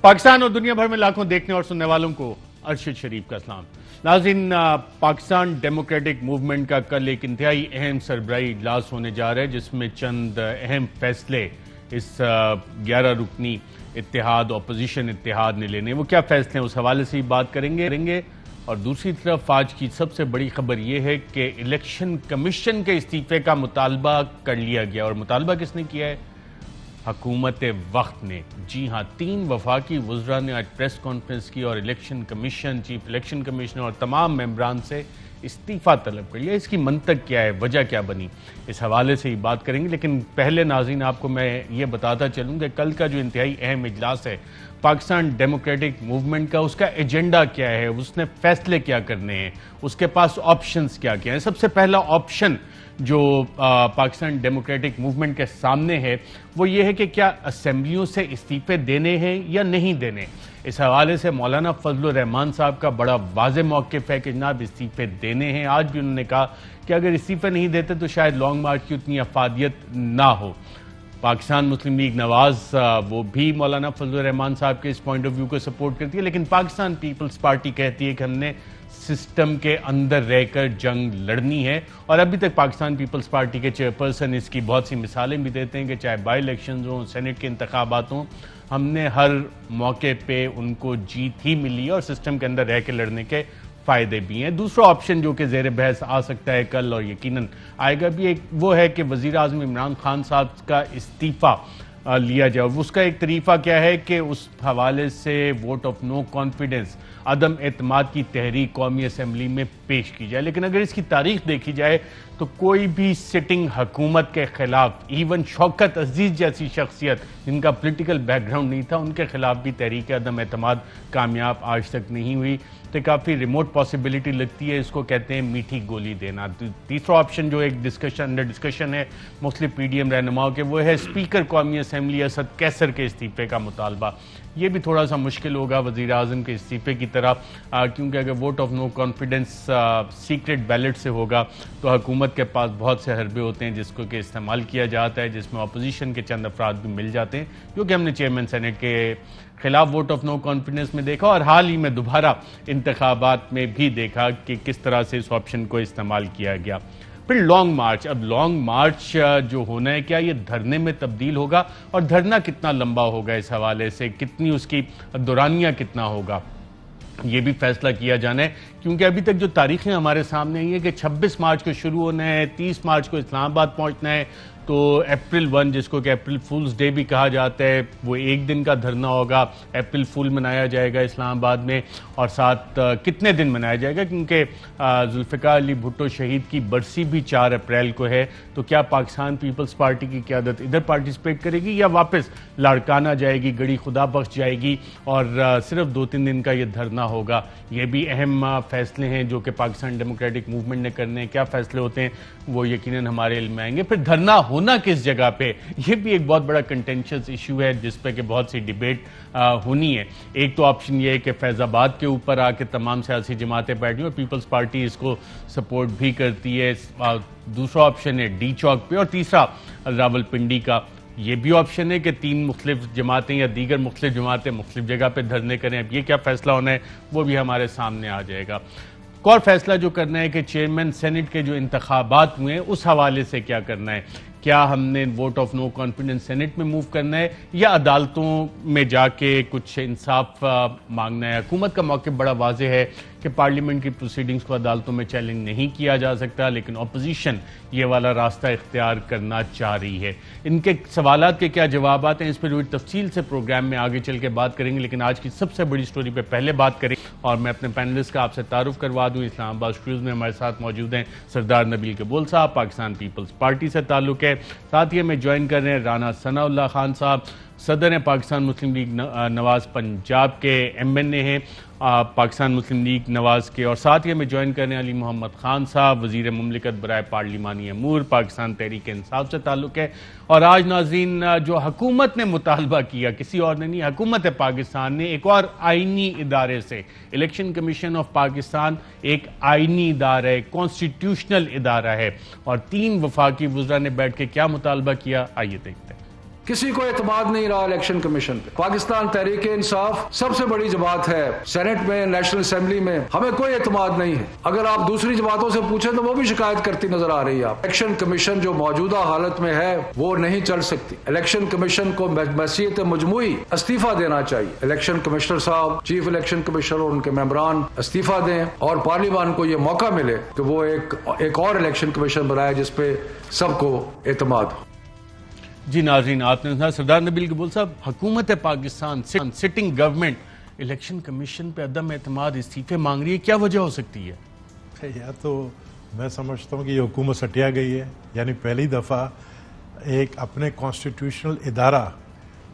پاکستان اور دنیا بھر میں لاکھوں دیکھنے اور سننے والوں کو ارشد شریف کا سلام۔ ناظرین، پاکستان ڈیموکریٹک موومنٹ کا کل ایک انتہائی اہم سربراہی اجلاس ہونے جا رہا ہے، جس میں چند اہم فیصلے اس 11 رکنی اتحاد اپوزیشن اتحاد نے لینے۔ وہ کیا فیصلے ہیں اس حوالے سے ہی بات کریں گے۔ اور دوسری طرف آج کی سب سے بڑی خبر یہ ہے کہ الیکشن کمیشن کے استعفے کا مطالبہ کر لیا گیا، اور مطالبہ کس نے کیا ہے؟ حکومت وقت نے۔ جی ہاں، 3 وفاقی وزراء نے آج پریس کانفرنس کی اور election commission, chief election commissioner اور تمام ممبران سے استعفیٰ طلب کر لیا۔ اس کی منطق کیا ہے، وجہ کیا بنی، اس حوالے سے ہی بات کریں گے۔ لیکن پہلے ناظرین آپ کو میں یہ بتاتا چلوں کہ کل کا جو انتہائی اہم اجلاس ہے پاکستان ڈیموکریٹک موومنٹ کا، اس کا ایجنڈا کیا ہے، اس نے فیصلے کیا کرنے ہیں، اس کے پاس آپشنز کیا ہیں۔ سب سے پہلا آپشن جو پاکستان ڈیموکریٹک موومنٹ کے سامنے ہے وہ یہ ہے کہ کیا اسمبلیوں سے استعفے دینے ہیں یا نہیں دینے۔ اس حوالے سے مولانا فضل الرحمان صاحب کا بڑا واضح موقف ہے کہ جناب استعفے دینے ہیں۔ آج بھی انہوں نے کہا کہ اگر استعفے نہیں دیتے تو شاید لانگ مارچ کی اتنی افادیت نہ ہو۔ پاکستان مسلم لیگ نواز وہ بھی مولانا فضل الرحمان صاحب کے اس پوائنٹ آف ویو کو سپورٹ کرتی ہے، لیکن پاکستان پیپلز پارٹی کہتی ہے کہ ہم نے سسٹم کے اندر رہ کر جنگ لڑنی ہے۔ اور ابھی تک پاکستان پیپلز پارٹی کے چیئرپرسن اس کی بہت سی مثالیں بھی دیتے ہیں کہ چاہے بائی الیکشنز ہوں، سینٹ کے انتخابات ہوں، ہم نے ہر موقع پہ ان کو جیت ہی ملی ہے اور سسٹم کے اندر رہ کے لڑنے کے فائدے بھی ہیں۔ دوسرا آپشن جو کہ زیر بحث آ سکتا ہے کل اور یقیناً آئے گا بھی، وہ ہے کہ وزیر اعظم عمران خان صاحب کا استعفیٰ لیا جائے۔ اس کا ایک طریقہ کیا ہے کہ اس حوالے سے ووٹ آف نو کانفیڈنس، عدم اعتماد کی تحریک قومی اسمبلی میں پیش کی جائے۔ لیکن اگر اس کی تاریخ دیکھی جائے تو کوئی بھی سٹنگ حکومت کے خلاف، ایون شوکت عزیز جیسی شخصیت جن کا پولیٹیکل بیک گراؤنڈ نہیں تھا، ان کے خلاف بھی تحریک عدم اعتماد کامیاب آج تک نہیں ہوئی۔ تو کافی ریموٹ پاسبلٹی لگتی ہے، اس کو کہتے ہیں میٹھی گولی دینا۔ تیسرا آپشن جو ایک انڈر ڈسکشن ہے مختلف پی ڈی ایم رہنماؤں کے، وہ ہے اسپیکر قومی اسمبلی اسد کیسر کے استعفے کا مطالبہ۔ یہ بھی تھوڑا سا مشکل ہوگا وزیر اعظم کے استعفے کی طرح، کیونکہ اگر vote of no confidence secret ballot سے ہوگا تو حکومت کے پاس بہت سے حربے ہوتے ہیں جس کو کہ استعمال کیا جاتا ہے، جس میں اپوزیشن کے چند افراد بھی مل جاتے ہیں، جو کہ ہم نے چیئرمین سینٹ کے خلاف ووٹ آف نو کانفیڈنس میں دیکھا، اور حال ہی میں دوبارہ انتخابات میں بھی دیکھا کہ کس طرح سے اس آپشن کو استعمال کیا گیا۔ پھر لانگ مارچ۔ اب لانگ مارچ جو ہونا ہے، کیا یہ دھرنے میں تبدیل ہوگا، اور دھرنا کتنا لمبا ہوگا، اس حوالے سے کتنی اس کی دورانیہ کتنا ہوگا، یہ بھی فیصلہ کیا جانا ہے۔ کیونکہ ابھی تک جو تاریخیں ہمارے سامنے یہ کہ 26 مارچ کو شروع ہونا ہے، 30 مارچ کو اسلام آباد پہنچنا ہے، تو اپریل 1 جس کو کہ اپریل فولز ڈے بھی کہا جاتا ہے، وہ ایک دن کا دھرنا ہوگا، اپریل فول منایا جائے گا اسلام آباد میں، اور ساتھ کتنے دن منایا جائے گا، کیونکہ ذوالفقار علی بھٹو شہید کی برسی بھی 4 اپریل کو ہے۔ تو کیا پاکستان پیپلز پارٹی کی قیادت ادھر پارٹیسپیٹ کرے گی یا واپس لاڑکانہ جائے گی، گڑی خدا بخش جائے گی اور صرف 2-3 دن کا یہ دھرنا ہوگا؟ یہ بھی اہم فیصلے ہیں جو کہ پاکستان ڈیموکریٹک موومنٹ نے کرنے ہیں۔ کیا فیصلے ہوتے ہیں وہ یقیناً ہمارے علم میں آئیں گے۔ پھر دھرنا ہونا کس جگہ پہ، یہ بھی ایک بہت بڑا کنٹینشس ایشو ہے جس پہ کہ بہت سی ڈیبیٹ ہونی ہے۔ ایک تو آپشن یہ ہے کہ فیض آباد کے اوپر آ کے تمام سیاسی جماعتیں بیٹھیں، اور پیپلز پارٹی اس کو سپورٹ بھی کرتی ہے۔ دوسرا آپشن ہے ڈی چوک پہ، اور تیسرا راولپنڈی کا۔ یہ بھی آپشن ہے کہ 3 مختلف جماعتیں یا دیگر مختلف جماعتیں مختلف جگہ پہ دھرنے کریں۔ اب یہ کیا فیصلہ ہونا ہے وہ بھی ہمارے سامنے آ جائے گا۔ ایک اور فیصلہ جو کرنا ہے کہ چیئرمین سینٹ کے جو انتخابات ہوئے ہیں اس حوالے سے کیا کرنا ہے۔ کیا ہم نے vote of no confidence senate میں موو کرنا ہے یا عدالتوں میں جا کے کچھ انصاف مانگنا ہے؟ حکومت کا موقف بڑا واضح ہے کہ پارلیمنٹ کی پروسیڈنگز کو عدالتوں میں چیلنج نہیں کیا جا سکتا، لیکن اپوزیشن یہ والا راستہ اختیار کرنا چاہ رہی ہے۔ ان کے سوالات کے کیا جوابات ہیں، اس پر تفصیل سے پروگرام میں آگے چل کے بات کریں گے، لیکن آج کی سب سے بڑی سٹوری پہ پہلے بات کریں اور میں اپنے پینلسٹ کا آپ سے تعارف کروا دوں۔ اسلام آباد اسٹوڈیوز میں ہمارے ساتھ موجود ہیں سردار نبیل قبول صاحب، پاکستان پیپلز پارٹی سے تعلق ہے۔ ساتھ ہی ہمیں جوائن کر رہے ہیں رانا ثناء اللہ خان صاحب، صدر ہیں پاکستان مسلم لیگ نواز پنجاب کے، ایم این اے ہیں پاکستان مسلم لیگ نواز کے، اور ساتھ ہی ہمیں جوائن کر رہے ہیں علی محمد خان صاحب، وزیر مملکت برائے پارلیمانی امور، پاکستان تحریک انصاف سے تعلق ہے۔ اور آج ناظرین جو حکومت نے مطالبہ کیا، کسی اور نے نہیں، حکومت پاکستان نے ایک اور آئینی ادارے سے، الیکشن کمیشن آف پاکستان ایک آئینی ادارہ ہے، کانسٹیٹیوشنل ادارہ ہے، اور 3 وفاقی وزراء نے بیٹھ کے کیا مطالبہ کیا، آئیے دیکھتے ہیں۔ کسی کو اعتماد نہیں رہا الیکشن کمیشن پہ. پاکستان تحریک انصاف سب سے بڑی جماعت ہے سینٹ میں, نیشنل اسمبلی میں, ہمیں کوئی اعتماد نہیں ہے. اگر آپ دوسری جماعتوں سے پوچھیں تو وہ بھی شکایت کرتی نظر آ رہی ہے. الیکشن کمیشن جو موجودہ حالت میں ہے وہ نہیں چل سکتی. الیکشن کمیشن کو بحیثیت مجموعی استعفیٰ دینا چاہیے. الیکشن کمشنر صاحب, چیف الیکشن کمشنر اور ان کے ممبران استعفیٰ دیں اور پارلیمان کو یہ موقع ملے کہ وہ ایک اور الیکشن کمیشن بنائے جس پہ سب کو اعتماد ہو. جی ناظرین, آپ نے سنا سردار نبیل گبول صاحب, حکومت Pakistan sitting government election commission پہ عدم اعتماد استعفے مانگ رہی ہے, کیا وجہ ہو سکتی ہے؟ یا تو میں سمجھتا ہوں کہ یہ حکومت سٹیا گئی ہے, یعنی پہلی دفعہ ایک اپنے کانسٹیٹیوشنل ادارہ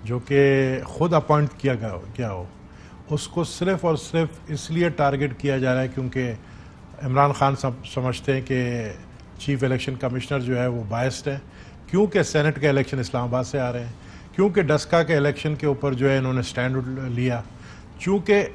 جو کہ خود اپوائنٹ کیا ہو, اس کو صرف اور صرف اس لیے ٹارگٹ کیا جا رہا ہے کیونکہ عمران خان سمجھتے ہیں کہ چیف الیکشن کمشنر جو ہے وہ بائسڈ ہے, کیونکہ سینٹ کے الیکشن اسلام آباد سے آ رہے ہیں, کیونکہ ڈسکا کے الیکشن کے اوپر جو ہے انہوں نے سٹینڈ لیا, چونکہ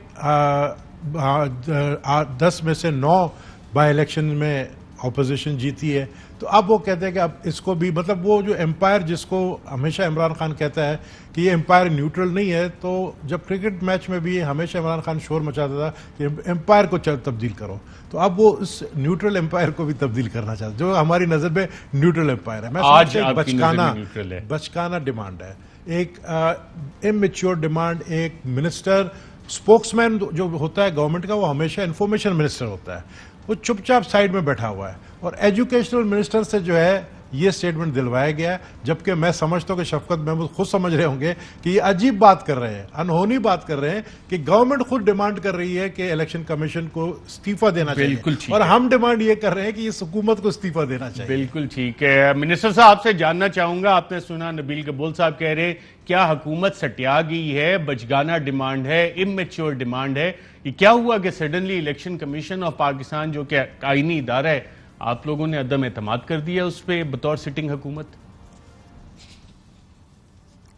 10 میں سے 9 بائی الیکشن میں اپوزیشن جیتی ہے. تو اب وہ کہتے ہیں کہ اب اس کو بھی, مطلب وہ جو امپائر جس کو ہمیشہ عمران خان کہتا ہے کہ یہ امپائر نیوٹرل نہیں ہے, تو جب کرکٹ میچ میں بھی ہمیشہ عمران خان شور مچاتا تھا کہ امپائر کو تبدیل کرو, تو اب وہ اس نیوٹرل امپائر کو بھی تبدیل کرنا چاہتا ہے جو ہماری نظر میں نیوٹرل امپائر ہے. میں بچکانہ ڈیمانڈ ہے, ایک اممیچور ڈیمانڈ. ایک منسٹر اسپوکس مین جو ہوتا ہے گورنمنٹ کا وہ ہمیشہ انفارمیشن منسٹر ہوتا ہے, وہ چپ چاپ سائڈ میں بیٹھا ہوا ہے, اور ایجوکیشنل منسٹر سے جو ہے یہ سٹیٹمنٹ دلوایا گیا ہے, جبکہ میں سمجھتا ہوں کہ شفقت محمود خود سمجھ رہے ہوں گے کہ یہ عجیب بات کر رہے ہیں, انہونی بات کر رہے ہیں کہ گورنمنٹ خود ڈیمانڈ کر رہی ہے کہ الیکشن کمیشن کو استعفیٰ دینا چاہیے, اور ہم ڈیمانڈ یہ کر رہے ہیں کہ اس حکومت کو استعفیٰ دینا چاہیے. بالکل ٹھیک ہے. منسٹر صاحب آپ سے جاننا چاہوں گا, آپ نے سنا نبیل گبول صاحب کہہ رہے ہیں کیا حکومت سٹیا گئی ہے, بچگانہ ڈیمانڈ ہے, اممیچور ڈیمانڈ ہے, یہ کیا ہوا کہ suddenly election commission of Pakistan جو کہ آئینی ادارہ ہے آپ لوگوں نے عدم اعتماد کر دیا اس پہ بطور سٹنگ حکومت؟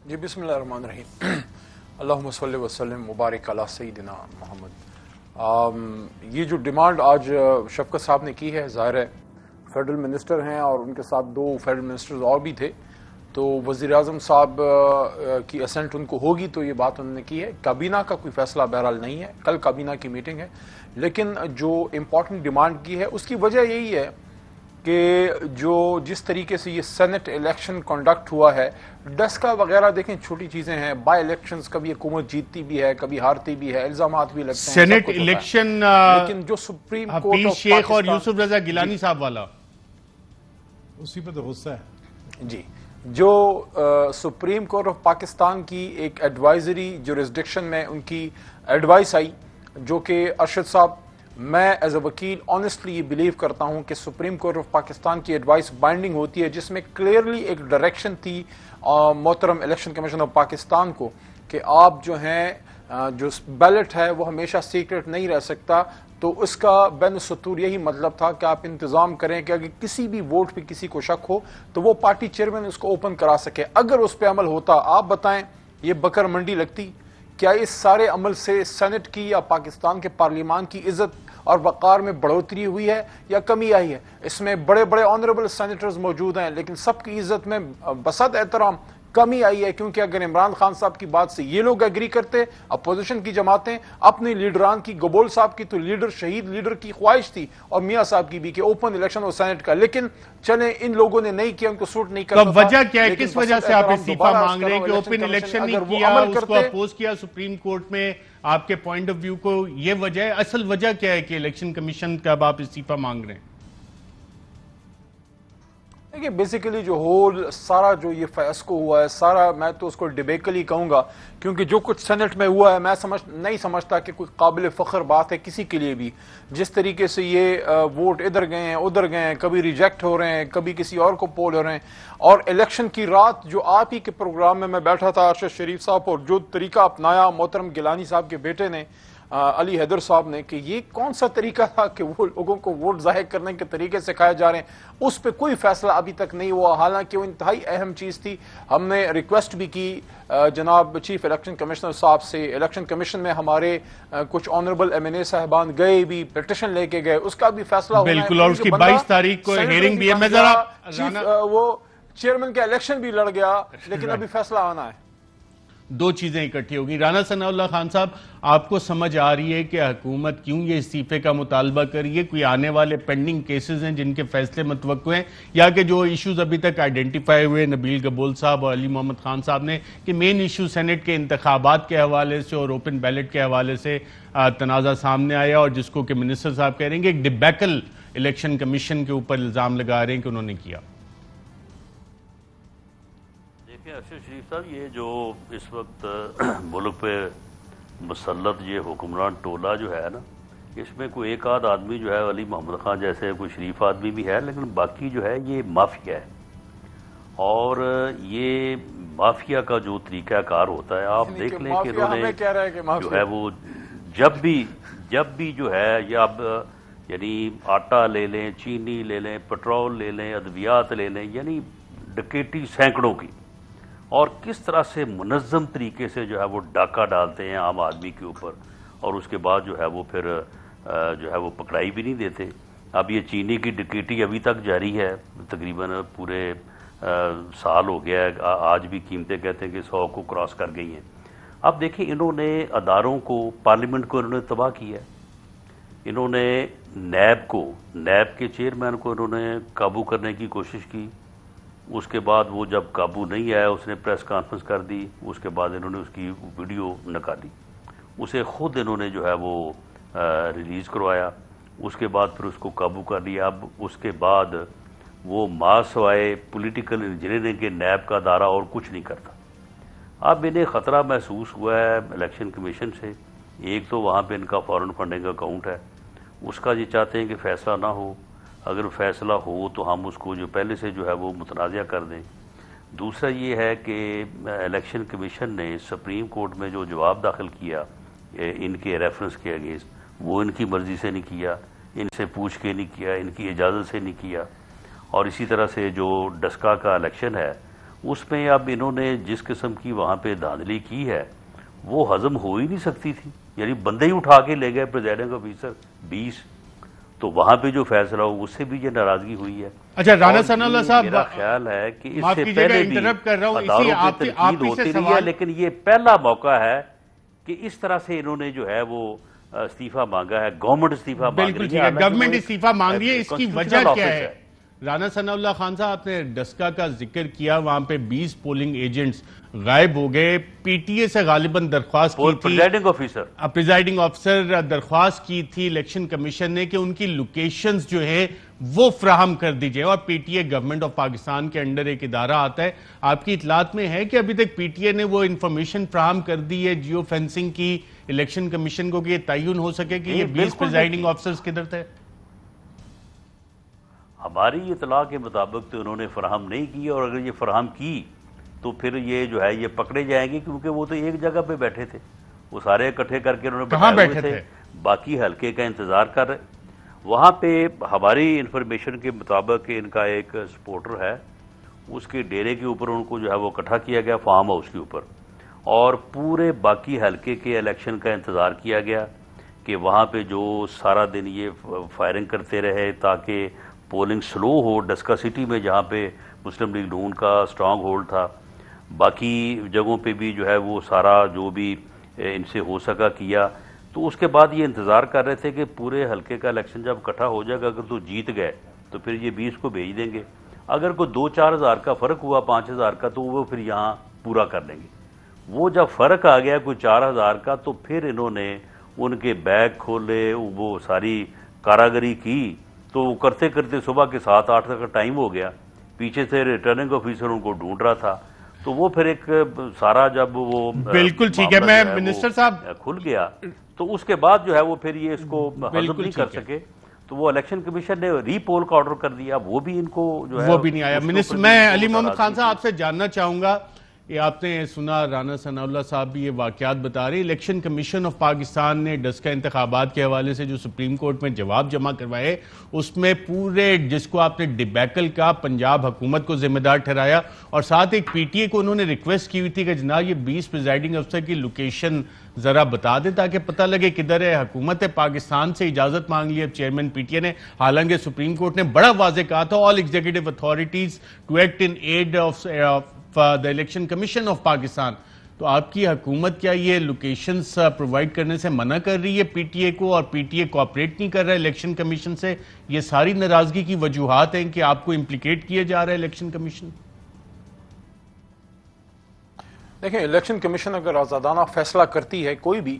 جی بسم اللہ الرحمن الرحیم. اللہم صلی وسلم مبارک علی سیدنا محمد. یہ جو ڈیمانڈ آج شفقت صاحب نے کی ہے, ظاہر ہے فیڈرل منسٹر ہیں اور ان کے ساتھ 2 فیڈرل منسٹرز اور بھی تھے, تو وزیر اعظم صاحب کی اسینٹ ان کو ہوگی تو یہ بات انہوں نے کی ہے. کابینہ کا کوئی فیصلہ بہرحال نہیں ہے, کل کابینہ کی میٹنگ ہے, لیکن جو امپورٹنٹ ڈیمانڈ کی ہے اس کی وجہ یہی ہے کہ جس طریقے سے یہ سینٹ الیکشن کنڈکٹ ہوا ہے, ڈسکا وغیرہ دیکھیں چھوٹی چیزیں ہیں, بائی الیکشنز کبھی حکومت جیتتی بھی ہے کبھی ہارتی بھی ہے, الزامات بھی لگتے ہیں, سینٹ الیکشن لیکن جو سپریم کورٹ حفیظ شیخ اور یوسف رضا گیلانی صاحب والا, اسی پہ تو غصہ ہے جی, جو سپریم کورٹ آف پاکستان کی ایک ایڈوائزری جورسڈکشن میں ان کی ایڈوائس آئی, جو کہ ارشد صاحب میں ایز اے وکیل آنیسٹلی یہ بلیو کرتا ہوں کہ سپریم کورٹ آف پاکستان کی ایڈوائس بائنڈنگ ہوتی ہے, جس میں کلیئرلی ایک ڈائریکشن تھی محترم الیکشن کمیشن آف پاکستان کو کہ آپ جو ہیں جو بیلٹ ہے وہ ہمیشہ سیکرٹ نہیں رہ سکتا, تو اس کا بین السطور یہی مطلب تھا کہ آپ انتظام کریں کہ اگر کسی بھی ووٹ پہ کسی کو شک ہو تو وہ پارٹی چیئرمین اس کو اوپن کرا سکے. اگر اس پہ عمل ہوتا, آپ بتائیں یہ بکر منڈی لگتی؟ کیا اس سارے عمل سے سینٹ کی یا پاکستان کے پارلیمان کی عزت اور وقار میں بڑھوتری ہوئی ہے یا کمی آئی ہے؟ اس میں بڑے بڑے آنریبل سینیٹرز موجود ہیں, لیکن سب کی عزت میں بسط احترام کمی آئی ہے, کیونکہ اگر عمران خان صاحب کی بات سے یہ لوگ ایگری کرتے, اپوزیشن کی جماعتیں اپنے لیڈران کی, گبول صاحب کی تو لیڈر شہید لیڈر کی خواہش تھی اور میاں صاحب کی بھی کہ اوپن الیکشن ہو سینٹ کا, لیکن چلیں ان لوگوں نے نہیں کیا, ان کو سوٹ نہیں کرتا. تو وجہ کیا ہے, کس وجہ سے آپ استعفیٰ مانگ رہے ہیں کہ اوپن الیکشن نہیں کیا, اس کو اپوز کیا سپریم کورٹ میں؟ آپ کے پوائنٹ آف ویو کو یہ وجہ ہے, اصل وجہ کیا ہے کہ الیکشن کمیشن کا آپ استعفیٰ مانگ رہے ہیں؟ دیکھیں بیسیکلی جو ہول سارا جو یہ فیاسکو ہوا ہے سارا, میں تو اس کو ڈیبیکلی کہوں گا, کیونکہ جو کچھ سینٹ میں ہوا ہے میں نہیں سمجھتا کہ کوئی قابل فخر بات ہے کسی کے لیے بھی. جس طریقے سے یہ ووٹ ادھر گئے ہیں ادھر گئے ہیں, کبھی ریجیکٹ ہو رہے ہیں, کبھی کسی اور کو پول ہو رہے ہیں, اور الیکشن کی رات جو آپ ہی کے پروگرام میں بیٹھا تھا ارشد شریف صاحب, اور جو طریقہ اپنایا محترم گیلانی صاحب کے بیٹے نے علی حیدر صاحب نے, کہ یہ کون سا طریقہ تھا کہ وہ لوگوں کو ووٹ ظاہر کرنے کے طریقے سکھائے جا رہے ہیں, اس پہ کوئی فیصلہ ابھی تک نہیں ہوا, حالانکہ وہ انتہائی اہم چیز تھی. ہم نے ریکویسٹ بھی کی جناب چیف الیکشن کمشنر صاحب سے, الیکشن کمیشن میں ہمارے کچھ آنریبل ایم این اے صاحبان گئے بھی, پیٹیشن لے کے گئے, اس کا بھی فیصلہ ہونا ہے. بالکل, اور اس کی 22 تاریخ کو ہیئرنگ بھی ہے. میں ذرا وہ چیئرمین کا الیکشن بھی لڑ گیا لیکن ابھی فیصلہ آنا ہے. دو چیزیں اکٹھی ہوگی. رانا ثناء اللہ خان صاحب، آپ کو سمجھ آ رہی ہے کہ حکومت کیوں یہ استعفے کا مطالبہ کر رہی ہے؟ کوئی آنے والے پینڈنگ کیسز ہیں جن کے فیصلے متوقع ہیں، یا کہ جو ایشوز ابھی تک آئیڈینٹیفائی ہوئے نبیل گبول صاحب اور علی محمد خان صاحب نے کہ مین ایشو سینٹ کے انتخابات کے حوالے سے اور اوپن بیلٹ کے حوالے سے تنازع سامنے آیا، اور جس کو کہ منسٹر صاحب کہہ رہے ہیں کہ ایک ڈبیکل الیکشن کمیشن کے اوپر الزام لگا رہے ہیں کہ انہوں نے کیا؟ ارشد شریف صاحب، یہ جو اس وقت ملک پہ مسلط یہ حکمران ٹولہ جو ہے نا، اس میں کوئی ایک آدھ آدمی جو ہے علی محمد خان جیسے کوئی شریف آدمی بھی ہے، لیکن باقی جو ہے یہ مافیا ہے. اور یہ مافیا کا جو طریقہ کار ہوتا ہے، آپ دیکھ لیں کہ انہوں نے جو ہے وہ جب بھی جو ہے یا اب یعنی آٹا لے لیں، چینی لے لیں، پٹرول لے لیں، ادویات لے لیں، یعنی ڈکیٹی سینکڑوں کی، اور کس طرح سے منظم طریقے سے جو ہے وہ ڈاکہ ڈالتے ہیں عام آدمی کے اوپر، اور اس کے بعد جو ہے وہ پھر جو ہے وہ پکڑائی بھی نہیں دیتے. اب یہ چینی کی ڈکیٹی ابھی تک جاری ہے، تقریباً پورے سال ہو گیا ہے. آج بھی قیمتیں کہتے ہیں کہ 100 کو کراس کر گئی ہیں. اب دیکھیں، انہوں نے اداروں کو، پارلیمنٹ کو انہوں نے تباہ کیا ہے. انہوں نے نیب کے چیئرمین کو انہوں نے قابو کرنے کی کوشش کی. اس کے بعد وہ جب قابو نہیں آیا، اس نے پریس کانفرنس کر دی. اس کے بعد انہوں نے اس کی ویڈیو نکالی، اسے خود انہوں نے جو ہے وہ ریلیز کروایا. اس کے بعد پھر اس کو قابو کر لیا. اب اس کے بعد وہ سوائے پولیٹیکل انجینئرنگ کے نیب کا ادارہ اور کچھ نہیں کرتا. اب انہیں خطرہ محسوس ہوا ہے الیکشن کمیشن سے. ایک تو وہاں پہ ان کا فارن فنڈنگ اکاؤنٹ ہے، اس کا یہ چاہتے ہیں کہ فیصلہ نہ ہو. اگر فیصلہ ہو تو ہم اس کو جو پہلے سے جو ہے وہ متنازع کر دیں. دوسرا یہ ہے کہ الیکشن کمیشن نے سپریم کورٹ میں جو جواب داخل کیا ان کے ریفرنس کے اگینسٹ، وہ ان کی مرضی سے نہیں کیا، ان سے پوچھ کے نہیں کیا، ان کی اجازت سے نہیں کیا. اور اسی طرح سے جو ڈسکا کا الیکشن ہے، اس میں اب انہوں نے جس قسم کی وہاں پہ دھاندلی کی ہے وہ ہضم ہو ہی نہیں سکتی تھی. یعنی بندے ہی اٹھا کے لے گئے پریزائڈنگ آفیسر 20، تو وہاں پہ جو فیصلہ ہو اس سے بھی یہ ناراضگی ہوئی ہے. اچھا رانا ثناء اللہ صاحب، میرا خیال ہے کہ اس سے پہلے بھی اداروں پہ تنقید ہوتی رہی ہے، لیکن یہ پہلا موقع ہے کہ اس طرح سے انہوں نے جو ہے وہ استعفیٰ مانگا ہے. گورنمنٹ استعفیٰ مانگ رہی ہے. بالکل ٹھیک ہے، گورنمنٹ استعفیٰ مانگ رہی ہے. اس کی وجہ کیا ہے؟ رانا ثناء اللہ خان صاحب، آپ نے ڈسکا کا ذکر کیا، وہاں پہ 20 پولنگ ایجنٹس غائب ہو گئے. پی ٹی اے سے غالباً درخواست کی تھی، پریزائڈنگ آفیسر درخواست کی تھی الیکشن کمیشن نے کہ ان کی لوکیشنز جو ہیں وہ فراہم کر دیجئے. اور P T a government of Pakistan کے انڈر ایک ادارہ آتا ہے. آپ کی اطلاعات میں ہے کہ ابھی تک پی ٹی اے نے وہ انفارمیشن فراہم کر دی ہے جیو فینسنگ کی الیکشن کمیشن کو کہ یہ تعین ہو سکے کہ یہ 20 پریزائڈنگ آفیسرز کدھر تھے؟ ہماری اطلاع کے مطابق تو انہوں نے فراہم نہیں کی، اور اگر یہ فراہم کی تو پھر یہ جو ہے یہ پکڑے جائیں گے، کیونکہ وہ تو ایک جگہ پہ بیٹھے تھے. وہ سارے اکٹھے کر کے انہوں نے کہاں بیٹھے تھے؟ باقی حلقے کا انتظار کر رہے. وہاں پہ ہماری انفارمیشن کے مطابق ان کا ایک سپورٹر ہے، اس کے ڈیرے کے اوپر ان کو جو ہے وہ اکٹھا کیا گیا، فارم ہاؤس کے اوپر، اور پورے باقی حلقے کے الیکشن کا انتظار کیا گیا کہ وہاں پہ جو سارا دن یہ فائرنگ کرتے رہے تاکہ پولنگ سلو ہو. ڈسکا سٹی میں جہاں پہ مسلم لیگ نون کا سٹرانگ ہولڈ تھا، باقی جگہوں پہ بھی جو ہے وہ سارا جو بھی ان سے ہو سکا کیا. تو اس کے بعد یہ انتظار کر رہے تھے کہ پورے حلقے کا الیکشن جب اکٹھا ہو جائے گا، اگر تو جیت گئے تو پھر یہ 20 کو بھیج دیں گے. اگر کوئی 2-4 ہزار کا فرق ہوا، 5 ہزار کا، تو وہ پھر یہاں پورا کر لیں گے. وہ جب فرق آ گیا کوئی 4 ہزار کا، تو پھر انہوں نے ان کے بیگ کھولے، وہ ساری کاراگری کی. تو کرتے کرتے صبح کے 7-8 تک کا ٹائم ہو گیا. پیچھے سے ریٹرننگ آفیسر ان کو ڈھونڈ رہا تھا. تو وہ پھر ایک سارا جب وہ بالکل ٹھیک ہے، میں منسٹر صاحب کھل گیا تو اس کے بعد جو ہے وہ پھر یہ اس کو ہضم نہیں کر سکے. تو وہ الیکشن کمیشن نے ری پول کا آرڈر کر دیا، وہ بھی ان کو جو ہے وہ بھی نہیں آیا. میں علی محمد خان صاحب آپ سے جاننا چاہوں گا یہ آپ نے سنا رانا ثناء اللہ صاحب بھی یہ واقعات بتا رہے. الیکشن کمیشن آف پاکستان نے ڈسکا انتخابات کے حوالے سے جو سپریم کورٹ میں جواب جمع کروائے اس میں پورے جس کو آپ نے ڈیبیکل کا پنجاب حکومت کو ذمہ دار ٹھہرایا, اور ساتھ ایک پی ٹی اے کو انہوں نے ریکویسٹ کی ہوئی تھی کہ جناب یہ 20 پریزائڈنگ افسر کی لوکیشن ذرا بتا دیں تاکہ پتہ لگے کدھر ہے. حکومت پاکستان سے اجازت مانگ لی اب چیئرمین پی ٹی اے نے, حالانکہ سپریم کورٹ نے بڑا واضح کہا تھا all executive authorities to act in aid of the election commission of Pakistan. تو آپ کی حکومت کیا یہ لوکیشنز پرووائڈ کرنے سے منع کر رہی ہے پی ٹی اے کو, اور پی ٹی اے کوآپریٹ نہیں کر رہا ہے الیکشن کمیشن سے؟ یہ ساری ناراضگی کی وجوہات ہیں کہ آپ کو امپلیکیٹ کیا جا رہا ہے الیکشن کمیشن. دیکھیں, الیکشن کمیشن اگر آزادانہ فیصلہ کرتی ہے کوئی بھی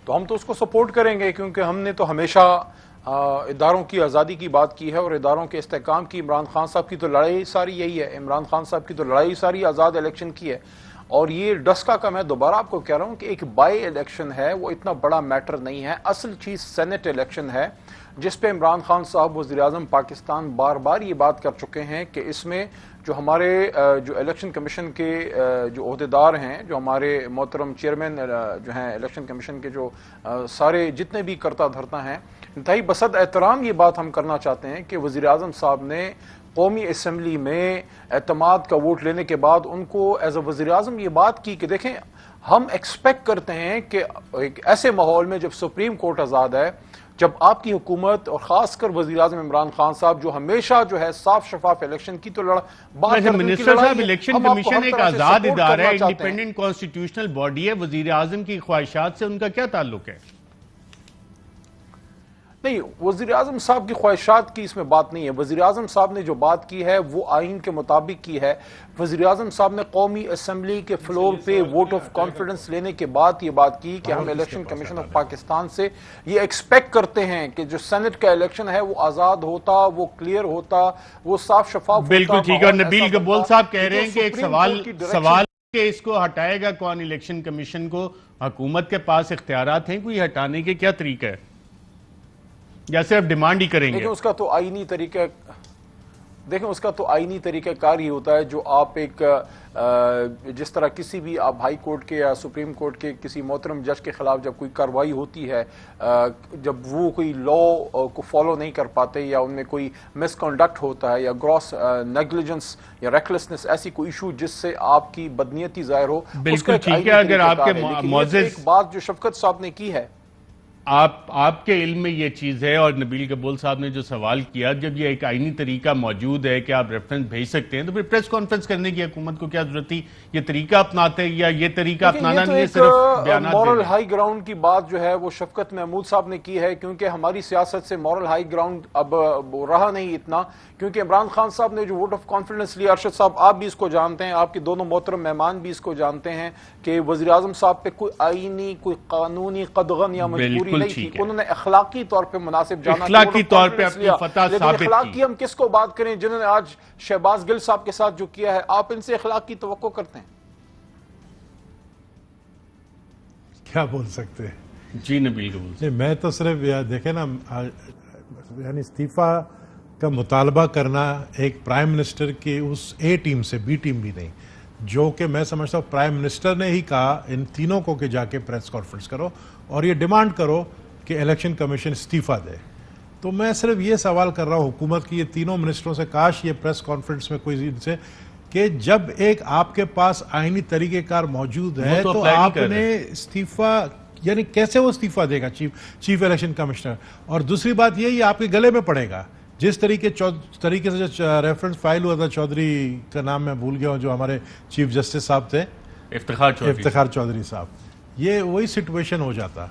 تو ہم تو اس کو سپورٹ کریں گے, کیونکہ ہم نے تو ہمیشہ اداروں کی آزادی کی بات کی ہے اور اداروں کے استحکام کی. عمران خان صاحب کی تو لڑائی ساری یہی ہے, عمران خان صاحب کی تو لڑائی ساری آزاد الیکشن کی ہے. اور یہ ڈسکا کا میں دوبارہ آپ کو کہہ رہا ہوں کہ ایک بائی الیکشن ہے, وہ اتنا بڑا میٹر نہیں ہے. اصل چیز سینٹ الیکشن ہے جس پہ عمران خان صاحب وزیر اعظم پاکستان بار بار یہ بات کر چکے ہیں کہ اس میں جو ہمارے جو الیکشن کمیشن کے جو عہدیدار ہیں, جو ہمارے محترم چیئرمین جو ہیں الیکشن کمیشن کے, جو سارے جتنے بھی کرتا دھرتا ہیں, انتہائی بصد احترام یہ بات ہم کرنا چاہتے ہیں کہ وزیر اعظم صاحب نے قومی اسمبلی میں اعتماد کا ووٹ لینے کے بعد ان کو ایز اے وزیر اعظم یہ بات کی کہ دیکھیں ہم ایکسپیکٹ کرتے ہیں کہ ایک ایسے ماحول میں جب سپریم کورٹ آزاد ہے, جب آپ کی حکومت اور خاص کر وزیر اعظم عمران خان صاحب جو ہمیشہ جو ہے صاف شفاف الیکشن کی تو بات کرتے ہیں. منسٹر صاحب, الیکشن کمیشن ایک آزاد ادارہ ہے, انڈیپینڈنٹ کانسٹیٹیوشنل باڈی ہے, وزیر اعظم کی خواہشات سے ان کا کیا تعلق ہے؟ نہیں, وزیر اعظم صاحب کی خواہشات کی اس میں بات نہیں ہے. وزیر اعظم صاحب نے جو بات کی ہے وہ آئین کے مطابق کی ہے. وزیر اعظم صاحب نے قومی اسمبلی کے فلور پہ ووٹ آف کانفیڈنس لینے کے بعد یہ بات کی کہ ہم الیکشن کمیشن آف پاکستان سے یہ ایکسپیکٹ کرتے ہیں کہ جو سینٹ کا الیکشن ہے وہ آزاد ہوتا, وہ کلیئر ہوتا, وہ صاف شفاف ہوتا. بالکل ٹھیک ہے. اور نبیل گبول صاحب کہہ رہے ہیں کہ ایک سوال کہ اس کو ہٹائے گا کون الیکشن کمیشن کو, حکومت کے پاس اختیارات ہیں کوئی ہٹانے کے, کیا طریقہ ہے یا صرف ڈیمانڈ ہی کریں گے؟ دیکھیں اس کا تو آئینی طریقہ کار ہی ہوتا ہے جو آپ ایک جس طرح کسی بھی آپ ہائی کورٹ کے یا سپریم کورٹ کے کسی محترم جج کے خلاف جب کوئی کارروائی ہوتی ہے, جب وہ کوئی لا کو فالو نہیں کر پاتے یا ان میں کوئی مس کنڈکٹ ہوتا ہے یا گراس نیگلیجنس یا ریکلیسنس, ایسی کوئی ایشو جس سے آپ کی بدنیتی ظاہر ہو, بالکل ٹھیک ہے. اگر آپ کے معزز ایک بات جو شفقت صاحب نے کی ہے, آپ کے علم میں یہ چیز ہے, اور نبیل گبول صاحب نے جو سوال کیا, جب یہ ایک آئینی طریقہ موجود ہے کہ آپ ریفرنس بھیج سکتے ہیں تو پھر پریس کانفرنس کرنے کی حکومت کو کیا ضرورت تھی؟ یہ طریقہ اپناتے یا یہ طریقہ اپنانا نہیں ہے صرف بیانات مورل ہائی گراؤنڈ کی بات جو ہے وہ شفقت محمود صاحب نے کی ہے, کیونکہ ہماری سیاست سے مورل ہائی گراؤنڈ اب رہا نہیں اتنا, کیونکہ عمران خان صاحب نے جو ووٹ آف کانفیڈنس لیا, ارشد صاحب آپ بھی اس کو جانتے ہیں, آپ کے دونوں محترم مہمان بھی اس کو جانتے ہیں کہ وزیر اعظم صاحب پہ کوئی آئینی کوئی قانونی قدغن یا مجبوری نہیں تھی. انہوں نے اخلاقی طور پہ مناسب جانا, اخلاقی طور پہ اپنی فتح ثابت کی. اخلاق کی ہم کس کو بات کریں جنہوں نے آج شہباز گل صاحب کے ساتھ جو کیا ہے, آپ ان سے اخلاق کی توقع کرتے ہیں؟ کیا بول سکتے ہیں؟ جی نبیل گبول, میں تو صرف دیکھیں نا, یعنی استعفیٰ کا مطالبہ کرنا ایک پرائم منسٹر کی اس اے ٹیم سے, بی ٹیم بھی نہیں, جو کہ میں سمجھتا ہوں پرائم منسٹر نے ہی کہا ان تینوں کو کہ جا کے پریس کانفرنس کرو اور یہ ڈیمانڈ کرو کہ الیکشن کمیشن استعفیٰ دے. تو میں صرف یہ سوال کر رہا ہوں حکومت کی یہ تینوں منسٹروں سے, کاش یہ پریس کانفرنس میں کوئی ان سے کہ جب ایک آپ کے پاس آئینی طریقہ کار موجود ہے تو آپ نے استعفیٰ, یعنی کیسے وہ استعفیٰ دے گا چیف الیکشن کمشنر؟ اور دوسری بات یہ آپ کے گلے میں پڑے گا جس طریقے سے جو ریفرنس فائل ہوا تھا, چودھری کا نام میں بھول گیا ہوں, جو ہمارے چیف جسٹس صاحب تھے, افتخار چودھری صاحب, یہ وہی سچویشن ہو جاتا.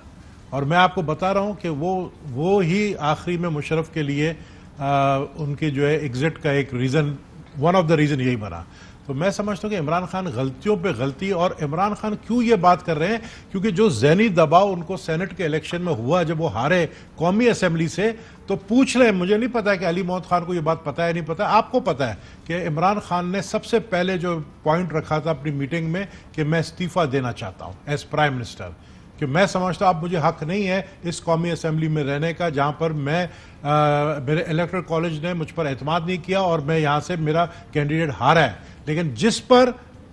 اور میں آپ کو بتا رہا ہوں کہ وہ ہی آخری میں مشرف کے لیے ان کے جو ہے ایگزٹ کا ایک reason, one of the reason یہی بنا. تو میں سمجھتا ہوں کہ عمران خان غلطیوں پہ غلطی, اور عمران خان کیوں یہ بات کر رہے ہیں کیونکہ جو ذہنی دباؤ ان کو سینٹ کے الیکشن میں ہوا جب وہ ہارے قومی اسمبلی سے, تو پوچھ رہے ہیں, مجھے نہیں پتا کہ علی محمد خان کو یہ بات پتا ہے نہیں پتا, آپ کو پتا ہے کہ عمران خان نے سب سے پہلے جو پوائنٹ رکھا تھا اپنی میٹنگ میں کہ میں استعفیٰ دینا چاہتا ہوں ایز پرائم منسٹر, کہ میں سمجھتا ہوں اب مجھے حق نہیں ہے اس قومی اسمبلی میں رہنے کا جہاں پر میرے الیکٹرل کالج نے مجھ پر اعتماد نہیں کیا اور میں یہاں سے میرا کینڈیڈیٹ ہارا ہے. لیکن جس پر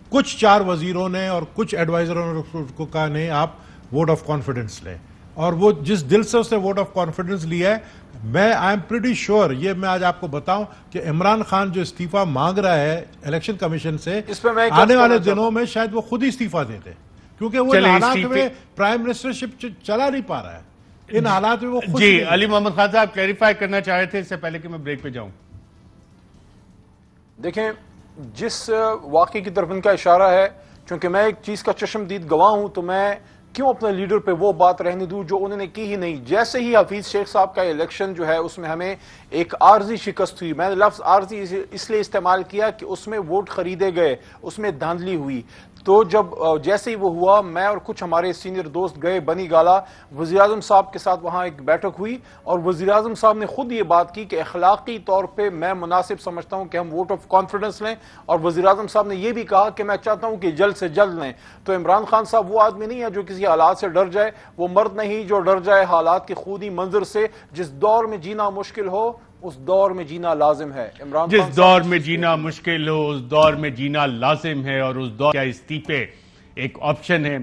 کچھ 4 وزیروں نے اور کچھ ایڈوائزروں کا نے آپ ووٹ آف کانفیڈنس لیں، اور وہ جس دل سے اس نے ووٹ آف کانفیڈنس لیا ہے، میں آئی ایم پریٹی شیور، یہ میں آج آپ کو بتاؤں کہ عمران خان جو استعفیٰ مانگ رہا ہے الیکشن کمیشن سے، آنے والے دنوں میں شاید وہ خود ہی استعفیٰ دے دے، کیونکہ وہ ان حالات میں پرائم منسٹرشپ چلا نہیں پا رہا ہے، ان حالات میں وہ خود. جی علی محمد خان صاحب کلیریفائی کرنا چاہ رہے تھے اس سے پہلے کہ میں بریک پہ جاؤں. دیکھیں جس واقعے کی طرف ان کا اشارہ ہے، چونکہ میں ایک چیز کا چشمدید گواہ ہوں، تو میں کیوں اپنے لیڈر پہ وہ بات رہنے دوں جو انہوں نے کی ہی نہیں. جیسے ہی حفیظ شیخ صاحب کا الیکشن جو ہے اس میں ہمیں ایک عارضی شکست ہوئی، میں نے لفظ عارضی اس لیے استعمال کیا کہ اس میں ووٹ خریدے گئے، اس میں دھاندلی ہوئی. تو جب جیسے ہی وہ ہوا، میں اور کچھ ہمارے سینئر دوست گئے بنی گالا، وزیراعظم صاحب کے ساتھ وہاں ایک بیٹھک ہوئی، اور وزیراعظم صاحب نے خود یہ بات کی کہ اخلاقی طور پہ میں مناسب سمجھتا ہوں کہ ہم ووٹ آف کانفیڈنس لیں، اور وزیراعظم صاحب نے یہ بھی کہا کہ میں چاہتا ہوں کہ جلد سے جلد لیں. تو عمران خان صاحب وہ آدمی نہیں ہے جو کسی حالات سے ڈر جائے، وہ مرد نہیں جو ڈر جائے حالات کے خودی منظر سے. جس دور میں جینا مشکل ہو اس دور میں جینا لازم ہے. عمران جس دور میں جینا مشکل ہو اس دور میں جینا لازم ہے، اور اس دور کیا استعفے ایک آپشن ہے.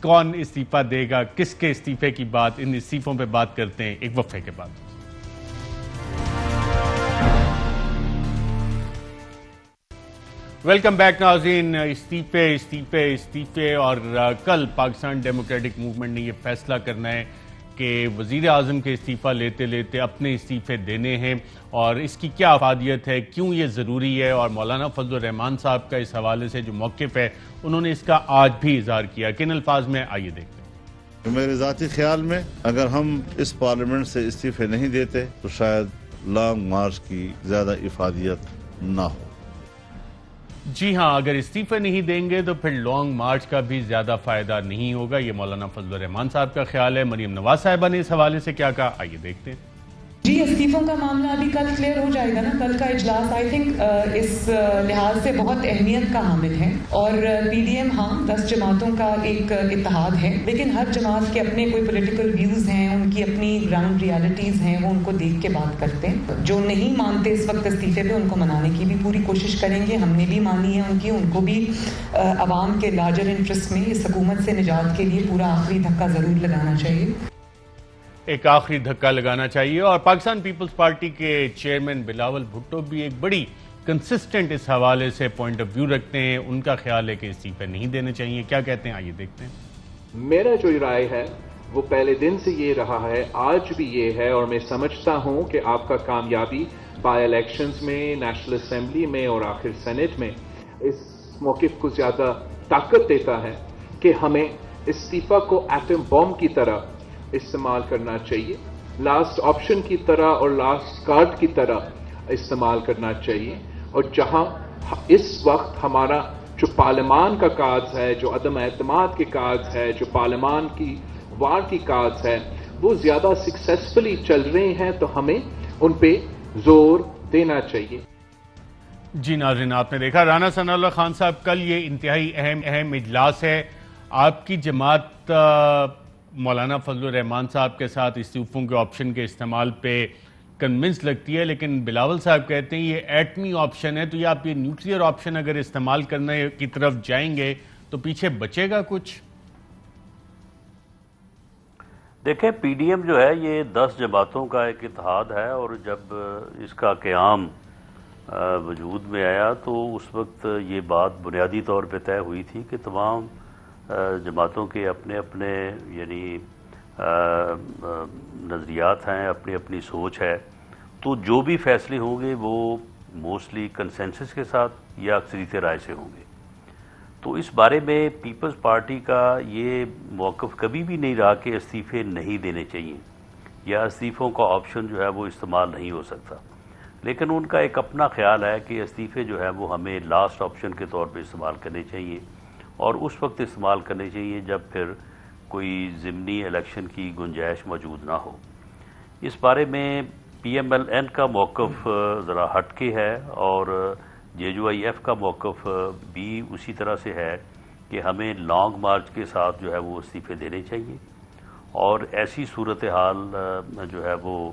کون استعفیٰ دے گا، کس کے استعفے کی بات، ان استعفوں پہ بات کرتے ہیں ایک وقفے کے بعد. ویلکم بیک ناظرین. استعفے اور کل پاکستان ڈیموکریٹک موومنٹ نے یہ فیصلہ کرنا ہے کہ وزیر اعظم کے استعفیٰ لیتے لیتے اپنے استعفے دینے ہیں، اور اس کی کیا افادیت ہے، کیوں یہ ضروری ہے. اور مولانا فضل الرحمان صاحب کا اس حوالے سے جو موقف ہے انہوں نے اس کا آج بھی اظہار کیا. کن الفاظ میں آئیے دیکھتے ہیں. میرے ذاتی خیال میں اگر ہم اس پارلیمنٹ سے استعفے نہیں دیتے تو شاید لانگ مارچ کی زیادہ افادیت نہ ہو. جی ہاں، اگر استعفے نہیں دیں گے تو پھر لانگ مارچ کا بھی زیادہ فائدہ نہیں ہوگا. یہ مولانا فضل الرحمان صاحب کا خیال ہے. مریم نواز صاحبہ نے اس حوالے سے کیا کہا، آئیے دیکھتے ہیں. جی استعفوں کا معاملہ ابھی کل کلیئر ہو جائے گا نا. کل کا اجلاس آئی تھنک اس لحاظ سے بہت اہمیت کا حامل ہے. اور پی ڈی ایم 10 جماعتوں کا ایک اتحاد ہے، لیکن ہر جماعت کے اپنے کوئی پولیٹیکل ویوز ہیں، ان کی اپنی گراؤنڈ ریالٹیز ہیں، وہ ان کو دیکھ کے بات کرتے ہیں. جو نہیں مانتے اس وقت استعفے پہ، ان کو منانے کی بھی پوری کوشش کریں گے. ہم نے بھی مانی ہے ان کو بھی عوام کے لارجر انٹرسٹ میں اس حکومت سے نجات کے لیے پورا آخری دھکا ضرور لگانا چاہیے. ایک آخری دھکا لگانا چاہیے. اور پاکستان پیپلز پارٹی کے چیئرمین بلاول بھٹو بھی ایک بڑی کنسسٹنٹ اس حوالے سے پوائنٹ آف ویو رکھتے ہیں. ان کا خیال ہے کہ استعفے نہیں دینے چاہیے. کیا کہتے ہیں، آئیے دیکھتے ہیں. میرا جو رائے ہے وہ پہلے دن سے یہ رہا ہے، آج بھی یہ ہے، اور میں سمجھتا ہوں کہ آپ کا کامیابی بائی الیکشنز میں، نیشنل اسمبلی میں اور آخر سینٹ میں اس موقف کو زیادہ طاقت دیتا ہے کہ ہمیں استعفیٰ کو ایٹم بم کی طرح استعمال کرنا چاہیے، لاسٹ آپشن کی طرح اور لاسٹ کارڈ کی طرح استعمال کرنا چاہیے. اور جہاں اس وقت ہمارا جو پارلیمان کا کاز ہے، جو عدم اعتماد کے کاز ہے، جو پارلیمان کی وار کی کاز ہے، وہ زیادہ سکسیسفلی چل رہے ہیں، تو ہمیں ان پہ زور دینا چاہیے. جی ناظرین، آپ نے دیکھا رانا ثناء اللہ خان صاحب، کل یہ انتہائی اہم اجلاس ہے. آپ کی جماعت مولانا فضل الرحمان صاحب کے ساتھ استعفوں کے آپشن کے استعمال پہ کنونس لگتی ہے، لیکن بلاول صاحب کہتے ہیں یہ ایٹمی آپشن ہے، تو یہ آپ یہ نیوکلیئر آپشن اگر استعمال کرنے کی طرف جائیں گے تو پیچھے بچے گا کچھ؟ دیکھیں پی ڈی ایم جو ہے یہ 10 جماعتوں کا ایک اتحاد ہے، اور جب اس کا قیام وجود میں آیا تو اس وقت یہ بات بنیادی طور پہ طے ہوئی تھی کہ تمام جماعتوں کے اپنے اپنے یعنی نظریات ہیں، اپنی اپنی سوچ ہے، تو جو بھی فیصلے ہوں گے وہ موسٹلی کنسنسس کے ساتھ یا اکثریت رائے سے ہوں گے. تو اس بارے میں پیپلز پارٹی کا یہ موقف کبھی بھی نہیں رہا کہ استعفے نہیں دینے چاہیے یا استعفوں کا آپشن جو ہے وہ استعمال نہیں ہو سکتا. لیکن ان کا ایک اپنا خیال ہے کہ استعفے جو ہے وہ ہمیں لاسٹ آپشن کے طور پہ استعمال کرنے چاہیے، اور اس وقت استعمال کرنے چاہیے جب پھر کوئی ضمنی الیکشن کی گنجائش موجود نہ ہو. اس بارے میں پی ایم ایل این کا موقف ذرا ہٹ کے ہے، اور جے یو آئی ایف کا موقف بھی اسی طرح سے ہے کہ ہمیں لانگ مارچ کے ساتھ جو ہے وہ استعفے دینے چاہیے، اور ایسی صورتحال جو ہے وہ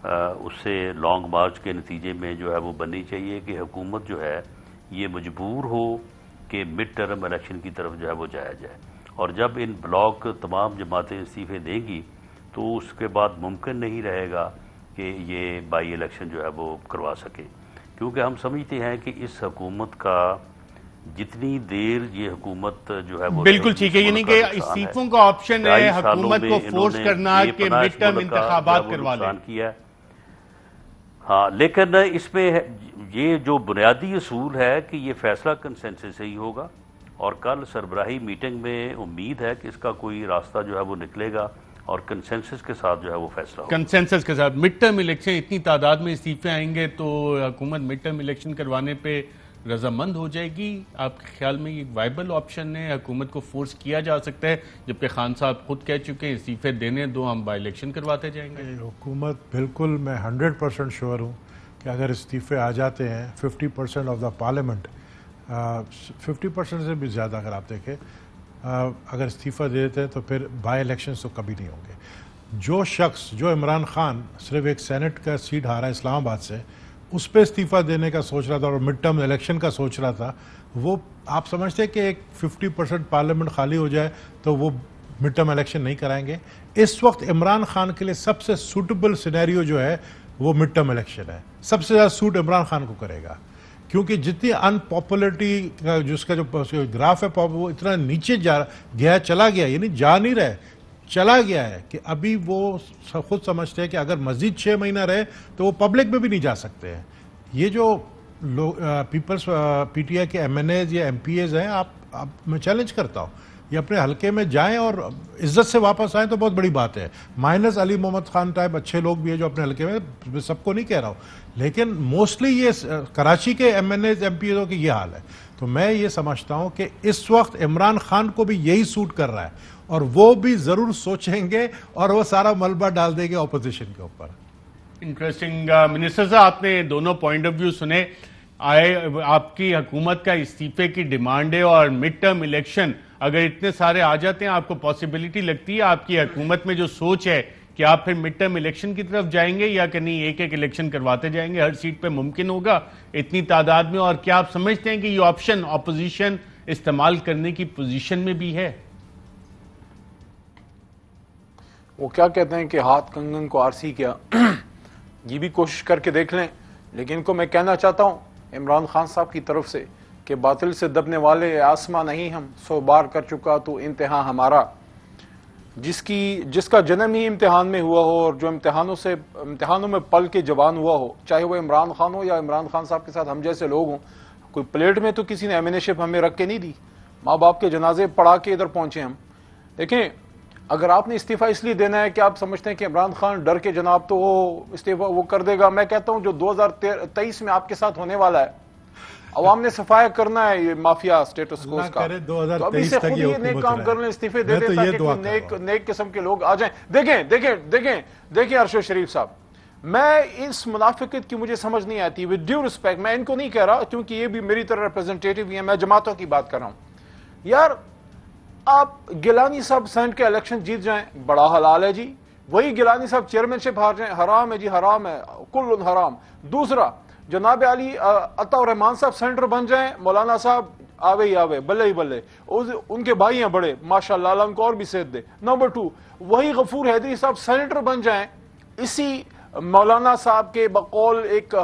اس سے لانگ مارچ کے نتیجے میں جو ہے وہ بننی چاہیے کہ حکومت جو ہے یہ مجبور ہو کہ مڈ ٹرم الیکشن کی طرف جو ہے وہ جایا جائے، اور جب ان بلاک تمام جماعتیں استعفے دیں گی تو اس کے بعد ممکن نہیں رہے گا کہ یہ بائی الیکشن جو ہے وہ کروا سکے، کیونکہ ہم سمجھتے ہیں کہ اس حکومت کا جتنی دیر یہ حکومت جو ہے وہ بالکل ٹھیک ہے، یعنی کہ استعفوں کا آپشن ہے حکومت کو فورس کرنا کہ مڈ ٹرم انتخابات کروا لیں، ہاں، لیکن اس میں یہ جو بنیادی اصول ہے کہ یہ فیصلہ کنسنسس سے ہی ہوگا، اور کل سربراہی میٹنگ میں امید ہے کہ اس کا کوئی راستہ جو ہے وہ نکلے گا اور کنسنسس کے ساتھ جو ہے وہ فیصلہ ہوگا۔ کنسنسس کے ساتھ مڈ ٹرم الیکشن اتنی تعداد میں استعفے آئیں گے تو حکومت مڈ ٹرم الیکشن کروانے پہ رضامند ہو جائے گی؟ آپ کے خیال میں یہ وائبل آپشن ہے؟ حکومت کو فورس کیا جا سکتا ہے، جبکہ خان صاحب خود کہہ چکے ہیں استعفے دینے دو، ہم بائی الیکشن کرواتے جائیں گے؟ حکومت بالکل، میں 100% شیور ہوں کہ اگر استعفے آ جاتے ہیں 50% آف دا پارلیمنٹ، 50% سے بھی زیادہ اگر آپ دیکھیں، اگر استعفیٰ دے دیتے ہیں تو پھر بائی الیکشنز تو کبھی نہیں ہوں گے۔ جو شخص، جو عمران خان صرف ایک سینٹ کا سیٹ ہارا اسلام آباد سے، اس پہ استعفیٰ دینے کا سوچ رہا تھا اور مڈ ٹرم الیکشن کا سوچ رہا تھا، وہ آپ سمجھتے ہیں کہ ایک 50% پارلیمنٹ خالی ہو جائے تو وہ مڈ ٹرم الیکشن نہیں کرائیں گے؟ اس وقت عمران خان کے لیے سب سے سوٹیبل سینیریو جو ہے وہ مڈ ٹرم الیکشن ہے، سب سے زیادہ سوٹ عمران خان کو کرے گا، کیونکہ جتنی ان پاپولرٹی کا جس کا جو گراف ہے وہ اتنا نیچے چلا گیا، یعنی جا نہیں رہے، چلا گیا ہے کہ ابھی وہ خود سمجھتے ہیں کہ اگر مزید 6 مہینہ رہے تو وہ پبلک میں بھی نہیں جا سکتے ہیں۔ یہ جو پیپلز پی ٹی آئی کے ایم این ایز یا ایم پی ایز ہیں، آپ میں چیلنج کرتا ہوں، یہ اپنے حلقے میں جائیں اور عزت سے واپس آئیں تو بہت بڑی بات ہے، مائنس علی محمد خان ٹائپ اچھے لوگ بھی ہیں جو اپنے حلقے میں، سب کو نہیں کہہ رہا ہوں، لیکن موسٹلی یہ کراچی کے M N As M P ایزوں کی یہ حال ہے۔ تو میں یہ سمجھتا ہوں کہ اس وقت عمران خان کو بھی یہی سوٹ کر رہا ہے، اور وہ بھی ضرور سوچیں گے اور وہ سارا ملبہ ڈال دیں گے اپوزیشن کے اوپر۔ انٹرسٹنگ منسٹر صاحب، آپ نے دونوں پوائنٹ آف ویو سنے، آپ کی حکومت کا استعفے کی ڈیمانڈ ہے اور مڈ ٹرم الیکشن اگر اتنے سارے آ جاتے ہیں، آپ کو پاسبلٹی لگتی ہے آپ کی حکومت میں جو سوچ ہے کہ آپ پھر مڈ ٹرم الیکشن کی طرف جائیں گے یا کہ نہیں ایک الیکشن کرواتے جائیں گے، ہر سیٹ پہ ممکن ہوگا اتنی تعداد میں؟ اور کیا آپ سمجھتے ہیں کہ یہ آپشن اپوزیشن استعمال کرنے کی پوزیشن میں بھی ہے؟ وہ کیا کہتے ہیں کہ ہاتھ کنگن کو آرسی کیا، یہ بھی کوشش کر کے دیکھ لیں، لیکن ان کو میں کہنا چاہتا ہوں عمران خان صاحب کی طرف سے کہ باطل سے دبنے والے آسماں نہیں ہم، 100 بار کر چکا تو امتحان ہمارا، جس کا جنم ہی امتحان میں ہوا ہو اور جو امتحانوں میں پل کے جوان ہوا ہو، چاہے وہ عمران خان ہو یا عمران خان صاحب کے ساتھ ہم جیسے لوگ ہوں، کوئی پلیٹ میں تو کسی نے ایمنیشپ ہمیں رکھ کے نہیں دی، ماں باپ کے جنازے پڑھا کے ادھر پہنچے ہم۔ دیکھیں، اگر آپ نے استعفیٰ اس لیے دینا ہے کہ آپ سمجھتے ہیں کہ عمران خان ڈر کے جناب تو وہ استعفیٰ وہ کر دے گا، میں کہتا ہوں جو 2023 میں آپ کے ساتھ ہونے والا ہے، عوام نے صفایا کرنا ہے یہ مافیا سٹیٹس کوز کا، تو ابھی سے خود یہ نیک کام کر لیں، استعفے دے دیں تاکہ نیک قسم کے لوگ آ جائیں۔ دیکھیں ارشد شریف صاحب، میں اس منافقت کی مجھے سمجھ نہیں آتی، ود ڈیو رسپیکٹ، میں ان کو نہیں کہہ رہا کیونکہ یہ بھی میری طرح ریپرزنٹیٹیو ہی ہیں، میں جماعتوں کی بات کر رہا ہوں۔ یار آپ گیلانی صاحب سینٹ کے الیکشن جیت جائیں، بڑا حلال ہے جی، وہی گیلانی صاحب چیئرمین شپ ہار جائیں، حرام ہے جی، حرام ہے، کل حرام۔ دوسرا، جناب علی عطا الرحمان صاحب سینٹر بن جائیں، مولانا صاحب آوے ہی آوے، بلے ہی بلے، ان کے بھائی ہیں بڑے، ماشاءاللہ اللہ ان کو اور بھی صحت دے۔ نمبر 2، وہی غفور حیدری صاحب سینٹر بن جائیں اسی مولانا صاحب کے بقول ایک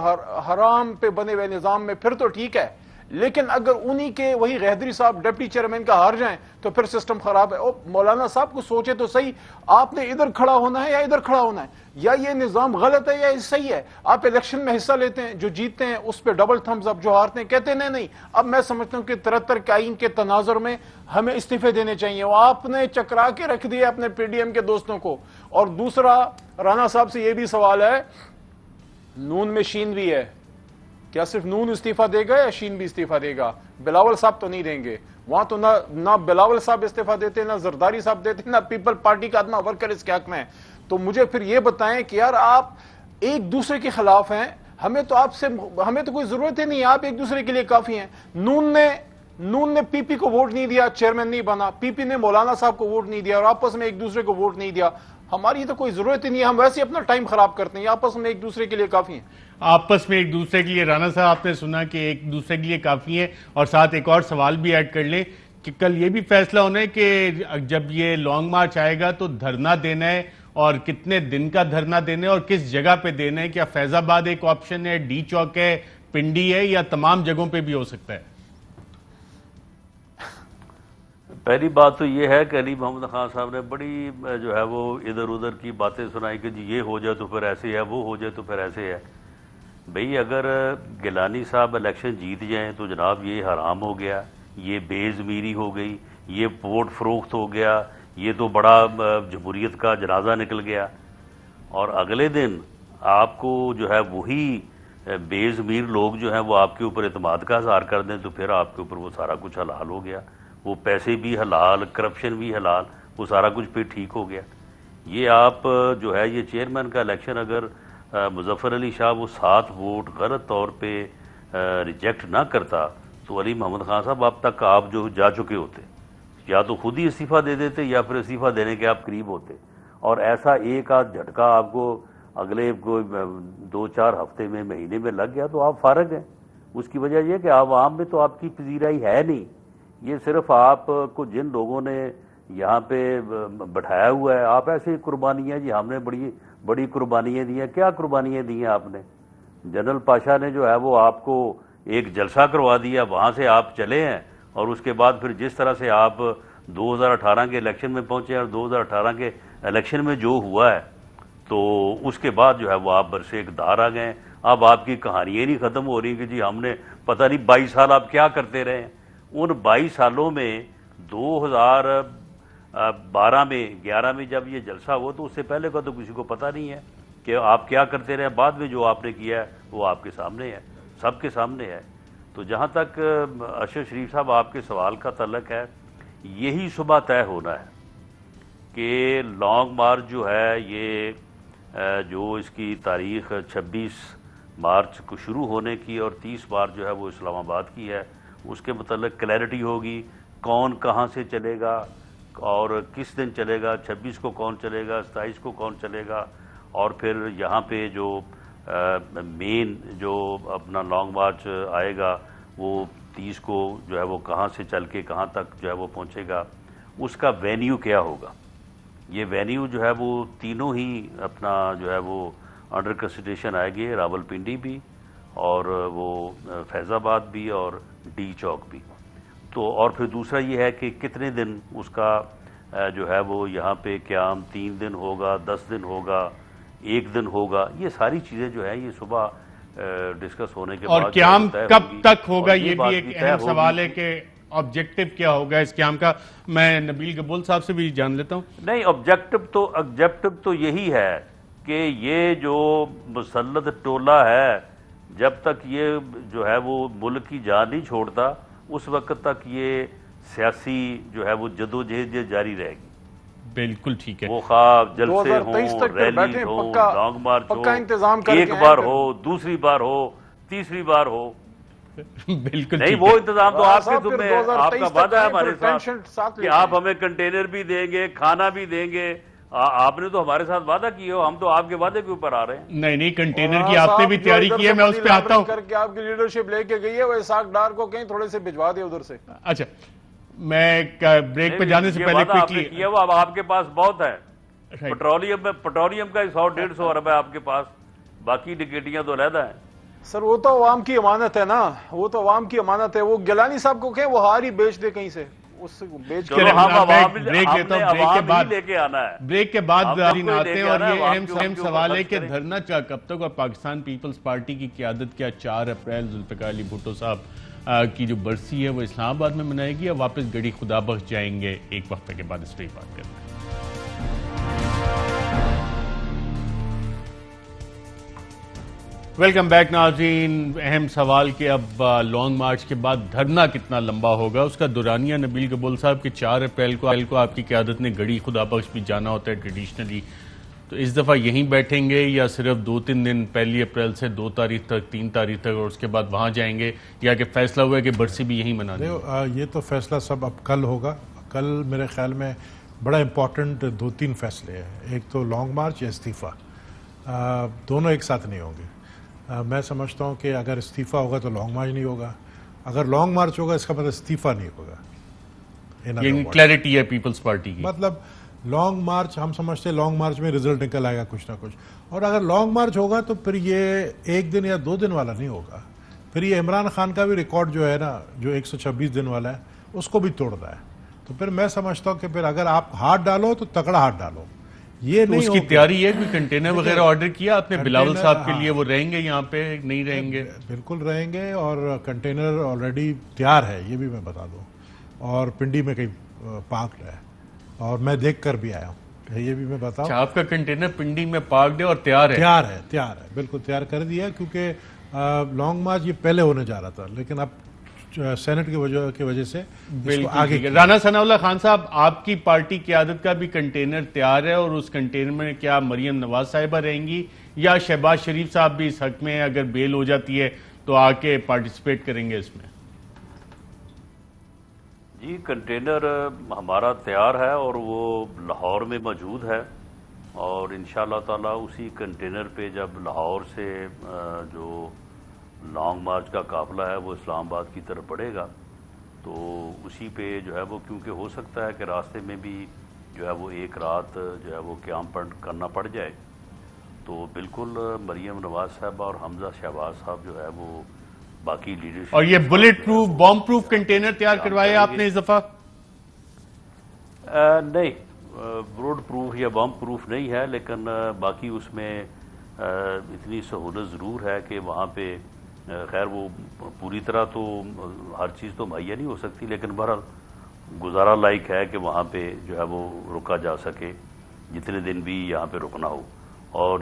حرام پہ بنے ہوئے نظام میں، پھر تو ٹھیک ہے، لیکن اگر انہی کے وہی غیدری صاحب ڈپٹی چیئرمین کا ہار جائیں تو پھر سسٹم خراب ہے۔ مولانا صاحب کو سوچے تو صحیح، آپ نے ادھر کھڑا ہونا ہے یا ادھر کھڑا ہونا ہے، یا یہ نظام غلط ہے یا صحیح ہے؟ آپ الیکشن میں حصہ لیتے ہیں، جو جیتتے ہیں اس پہ ڈبل تھمز اپ، جو ہارتے ہیں کہتے ہیں نہیں۔ اب میں سمجھتا ہوں کہ 73 کے آئین کے تناظر میں ہمیں استعفے دینے چاہیے، وہ آپ نے چکرا کے رکھ دیا اپنے پی ڈی ایم کے دوستوں کو۔ اور دوسرا، رانا صاحب سے یہ بھی سوال ہے، نون میں شین بھی ہے، کیا صرف نون استعفیٰ دے گا یا شین بھی استعفیٰ دے گا؟ بلاول صاحب تو نہیں دیں گے، وہاں تو نہ بلاول صاحب استعفیٰ دیتے، نہ زرداری صاحب دیتے، نہ پیپل پارٹی کا آدمی ورکر اس کے حق میں۔ تو مجھے پھر یہ بتائیں کہ یار آپ ایک دوسرے کے خلاف ہیں، ہمیں تو کوئی ضرورت ہی نہیں، آپ ایک دوسرے کے لیے کافی ہیں۔ نون نے پی پی کو ووٹ نہیں دیا، چیئرمین نہیں بنا، پی پی نے مولانا صاحب کو ووٹ نہیں دیا اور آپس میں ایک دوسرے کو ووٹ نہیں دیا۔ ہماری تو کوئی ضرورت ہی نہیں ہے, ہم ویسے اپنا ٹائم خراب کرتے ہیں, آپس میں ایک دوسرے کے لیے کافی ہیں. آپس میں ایک دوسرے کے لیے, رانا صاحب آپ نے سنا کہ ایک دوسرے کے لیے کافی ہیں, اور ساتھ ایک اور سوال بھی ایڈ کر لیں کہ کل یہ بھی فیصلہ ہونا ہے کہ جب یہ لانگ مارچ آئے گا تو دھرنا دینا ہے, اور کتنے دن کا دھرنا دینا ہے اور کس جگہ پہ دینا ہے. کیا فیض آباد ایک آپشن ہے, ڈی چوک ہے, پنڈی ہے, یا تمام جگہوں پہ بھی ہو سکتا ہے؟ پہلی بات تو یہ ہے کہ علی محمد خان صاحب نے بڑی جو ہے وہ ادھر ادھر کی باتیں سنائی کہ جی یہ ہو جائے تو پھر ایسے ہے, وہ ہو جائے تو پھر ایسے ہے. بھئی اگر گیلانی صاحب الیکشن جیت جائیں تو جناب یہ حرام ہو گیا, یہ بے ضمیری ہو گئی, یہ ووٹ فروخت ہو گیا, یہ تو بڑا جمہوریت کا جنازہ نکل گیا. اور اگلے دن آپ کو جو ہے وہی بے ضمیر لوگ جو ہیں وہ آپ کے اوپر اعتماد کا اظہار کر دیں تو پھر آپ کے اوپر وہ سارا کچھ حلال ہو گیا, وہ پیسے بھی حلال, کرپشن بھی حلال, وہ سارا کچھ پھر ٹھیک ہو گیا. یہ آپ جو ہے یہ چیئرمین کا الیکشن اگر مظفر علی شاہ وہ 7 ووٹ غلط طور پہ ریجیکٹ نہ کرتا تو علی محمد خان صاحب اب تک آپ جو جا چکے ہوتے, یا تو خود ہی استعفیٰ دے دیتے یا پھر استعفیٰ دینے کے آپ قریب ہوتے. اور ایسا ایک آدھ جھٹکا آپ کو اگلے 2-4 ہفتے میں, مہینے میں لگ گیا تو آپ فارغ ہیں. اس کی وجہ یہ کہ عوام میں تو آپ کی پذیرائی ہے نہیں. یہ صرف آپ کو جن لوگوں نے یہاں پہ بٹھایا ہوا ہے, آپ ایسی قربانیاں جی ہم نے بڑی قربانیاں دی ہیں. کیا قربانیاں دی ہیں آپ نے؟ جنرل پاشا نے جو ہے وہ آپ کو ایک جلسہ کروا دیا, وہاں سے آپ چلے ہیں, اور اس کے بعد پھر جس طرح سے آپ 2018 کے الیکشن میں پہنچے اور 2018 کے الیکشن میں جو ہوا ہے تو اس کے بعد جو ہے وہ آپ برسے اقتدار آ گئے. اب آپ کی کہانیاں نہیں ختم ہو رہی کہ جی ہم نے پتہ نہیں 22 سال آپ کیا کرتے رہے ہیں. ان 22 سالوں میں 2012 میں 11 میں جب یہ جلسہ ہوا تو اس سے پہلے کا تو کسی کو پتہ نہیں ہے کہ آپ کیا کرتے رہے. بعد میں جو آپ نے کیا ہے وہ آپ کے سامنے ہے, سب کے سامنے ہے. تو جہاں تک ارشد شریف صاحب آپ کے سوال کا تعلق ہے, یہی صبح طے ہونا ہے کہ لانگ مارچ جو ہے یہ جو اس کی تاریخ 26 مارچ کو شروع ہونے کی اور 30 مارچ جو ہے وہ اسلام آباد کی ہے, اس کے متعلق کلیئرٹی ہوگی. کون کہاں سے چلے گا اور کس دن چلے گا, 26 کو کون چلے گا, 27 کو کون چلے گا, اور پھر یہاں پہ جو مین جو اپنا لانگ مارچ آئے گا وہ 30 کو جو ہے وہ کہاں سے چل کے کہاں تک جو ہے وہ پہنچے گا, اس کا وینیو کیا ہوگا. یہ وینیو جو ہے وہ تینوں ہی اپنا جو ہے وہ انڈر کنسیڈریشن آئے گی, راول پنڈی بھی اور وہ فیض آباد بھی اور ڈی چوک بھی. تو اور پھر دوسرا یہ ہے کہ کتنے دن اس کا جو ہے وہ یہاں پہ قیام, 3 دن ہوگا, 10 دن ہوگا, 1 دن ہوگا, یہ ساری چیزیں جو ہے یہ صبح ڈسکس ہونے کے بعد. اور قیام کب تک ہوگا یہ بھی ایک اہم سوال ہے کہ آبجیکٹو کیا ہوگا اس قیام کا. میں نبیل گبول صاحب سے بھی جان لیتا ہوں. نہیں, آبجیکٹو تو یہی ہے کہ یہ جو مسلط ٹولہ ہے جب تک یہ جو ہے وہ ملک کی جان نہیں چھوڑتا اس وقت تک یہ سیاسی جو ہے وہ جدوجہد جاری رہے گی. بالکل ٹھیک ہے. وہ خواب جلسے ہوں, ریلی ہو, لانگ مارچ ہو, ایک بار ہو, دوسری بار ہو, تیسری بار ہو, بالکل نہیں وہ انتظام تو آپ کے ذمہ ہے. آپ کا وعدہ ہے ہمارے ساتھ کہ آپ ہمیں کنٹینر بھی دیں گے, کھانا بھی دیں گے. آپ نے تو ہمارے ساتھ وعدہ کیا ہو, ہم تو آپ کے وعدے کے اوپر آ رہے ہیں. نہیں کنٹینر کی آپ نے بھی تیاری کی ہے, میں اس پہ آتا ہوں. کر کے آپ کی لیڈرشپ لے کے گئی ہے, وہ اسحاق ڈار کو کہیں تھوڑے سے بھجوا دے ادھر سے. اچھا, میں بریک پہ جانے سے پہلے کوئکلی کیا وہ اب آپ کے پاس بہت ہے. پیٹرولیم کا 100-150 ارب ہے آپ کے پاس, باقی ڈکیٹیاں تو علیحدہ ہیں. سر وہ تو عوام کی امانت ہے نا, وہ تو عوام کی امانت ہے. وہ گیلانی صاحب کو کہیں وہ ہار ہی بیچ دے کہیں سے, اس سے بیچ کے بریک لیتا ہوں. بریک کے بعد آتے ہیں. اور یہ اہم سوال ہے کہ دھرنا کب تک, اور پاکستان پیپلز پارٹی کی قیادت کیا 4 اپریل ذوالفقار علی بھٹو صاحب کی جو برسی ہے وہ اسلام آباد میں منائے گی, یا واپس گڑی خدا بخش جائیں گے؟ ایک وقت کے بعد اس پہ بات کرتے ہیں. ویلکم بیک ناظرین. اہم سوال کہ اب لانگ مارچ کے بعد دھرنا کتنا لمبا ہوگا, اس کا دورانیہ نبیل گبول صاحب کے 4 اپریل کو آپ کی قیادت نے گڑی خدا بخش بھی جانا ہوتا ہے ٹریڈیشنلی, تو اس دفعہ یہیں بیٹھیں گے یا صرف 2-3 دن 1 اپریل سے 2 تاریخ تک 3 تاریخ تک, اور اس کے بعد وہاں جائیں گے, یا کہ فیصلہ ہوا ہے کہ برسی بھی یہیں منانی ہے؟ یہ تو فیصلہ سب اب کل ہوگا. کل میرے خیال میں بڑا امپورٹنٹ 2-3 فیصلے ہیں. ایک تو لانگ مارچ یا استعفیٰ, دونوں ایک ساتھ نہیں ہوں گے. میں سمجھتا ہوں کہ اگر استعفیٰ ہوگا تو لانگ مارچ نہیں ہوگا, اگر لانگ مارچ ہوگا اس کا مطلب استعفیٰ نہیں ہوگا. یہ کلیئرٹی ہے پیپلز پارٹی کی. مطلب لانگ مارچ ہم سمجھتے ہیں لانگ مارچ میں رزلٹ نکل آئے گا کچھ نہ کچھ, اور اگر لانگ مارچ ہوگا تو پھر یہ 1 دن یا 2 دن والا نہیں ہوگا. پھر یہ عمران خان کا بھی ریکارڈ جو ہے نا, جو 126 دن والا ہے, اس کو بھی توڑ رہا ہے. تو پھر میں سمجھتا ہوں کہ پھر اگر آپ ہاتھ ڈالو تو تکڑا ہاتھ ڈالو. یہ نہیں, اس کی تیاری ہے, کوئی کنٹینر وغیرہ آرڈر کیا آپ نے بلاول صاحب کے لیے؟ وہ رہیں گے یہاں پہ, نہیں رہیں گے؟ بالکل رہیں گے, اور کنٹینر آلریڈی تیار ہے, یہ بھی میں بتا دوں, اور پنڈی میں کہیں پارکڈ ہے, اور میں دیکھ کر بھی آیا ہوں, یہ بھی میں بتاؤں. آپ کا کنٹینر پنڈی میں پارکڈ ہے اور تیار ہے؟ تیار ہے, بالکل تیار کر دیا, کیونکہ لانگ مارچ یہ پہلے ہونے جا رہا تھا, لیکن اب سینٹ کی وجہ سے آگے. رانا ثناء اللہ خان صاحب, آپ کی پارٹی قیادت کا بھی کنٹینر تیار ہے, اور اس کنٹینر میں کیا مریم نواز صاحبہ رہیں گی, یا شہباز شریف صاحب بھی اس حق میں اگر بیل ہو جاتی ہے تو آ کے پارٹیسپیٹ کریں گے اس میں؟ جی کنٹینر ہمارا تیار ہے اور وہ لاہور میں موجود ہے, اور انشاءاللہ تعالیٰ اسی کنٹینر پہ جب لاہور سے جو لانگ مارچ کا قافلہ ہے وہ اسلام آباد کی طرف بڑھے گا, تو اسی پہ جو ہے وہ, کیونکہ ہو سکتا ہے کہ راستے میں بھی جو ہے وہ ایک رات جو ہے وہ قیام کرنا پڑ جائے, تو بالکل مریم نواز صاحبہ اور حمزہ شہباز صاحب جو ہے وہ باقی لیڈرشپ. اور یہ بلٹ پروف بام پروف کنٹینر تیار کروائے آپ نے اس دفعہ؟ نہیں, بلٹ پروف یا بام پروف نہیں ہے, لیکن باقی اس میں اتنی سہولت ضرور ہے کہ وہاں پہ خیر وہ پوری طرح تو ہر چیز تو مہیا نہیں ہو سکتی, لیکن بہرحال گزارا لائق ہے کہ وہاں پہ جو ہے وہ رکا جا سکے جتنے دن بھی یہاں پہ رکنا ہو. اور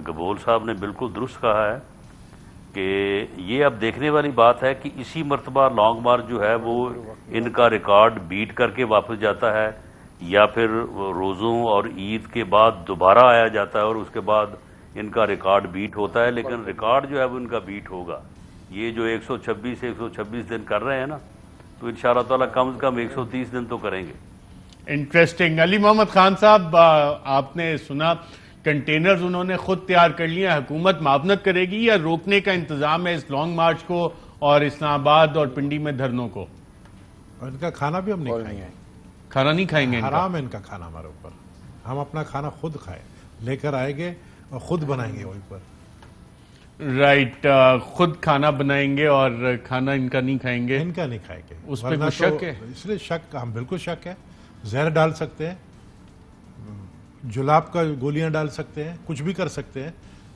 گبول صاحب نے بالکل درست کہا ہے کہ یہ اب دیکھنے والی بات ہے کہ اسی مرتبہ لانگ مارچ جو ہے وہ ان کا ریکارڈ بیٹ کر کے واپس جاتا ہے, یا پھر روزوں اور عید کے بعد دوبارہ آیا جاتا ہے اور اس کے بعد ان کا ریکارڈ بیٹ ہوتا ہے. لیکن ریکارڈ جو ہے وہ ان کا بیٹ ہوگا. یہ جو 126 دن کر رہے ہیں نا, تو انشاءاللہ تعالیٰ کم از کم 130 دن تو کریں گے. انٹرسٹنگ. علی محمد خان صاحب, آپ نے سنا کنٹینرز انہوں نے خود تیار کر لیا, حکومت معاونت کرے گی یا روکنے کا انتظام ہے اس لانگ مارچ کو اور اسلام آباد اور پنڈی میں دھرنوں کو؟ اور ان کا کھانا بھی ہم نہیں کھائیں گے. کھانا نہیں کھائیں گے؟ حرام ہے ان کا کھانا ہمارے اوپر. ہم اپنا کھانا خود کھائیں, لے کر آئیں گے اور خود بنائیں گے وہیں پر. رائٹ, خود کھانا بنائیں گے اور کھانا ان کا نہیں کھائیں گے؟ ان کا نہیں کھائیں گے. اس پہ کوئی شک ہے؟ اس لیے شک, ہم بالکل شک ہے. زہر ڈال سکتے ہیں, جلاب کا گولیاں ڈال سکتے ہیں, کچھ بھی کر سکتے ہیں.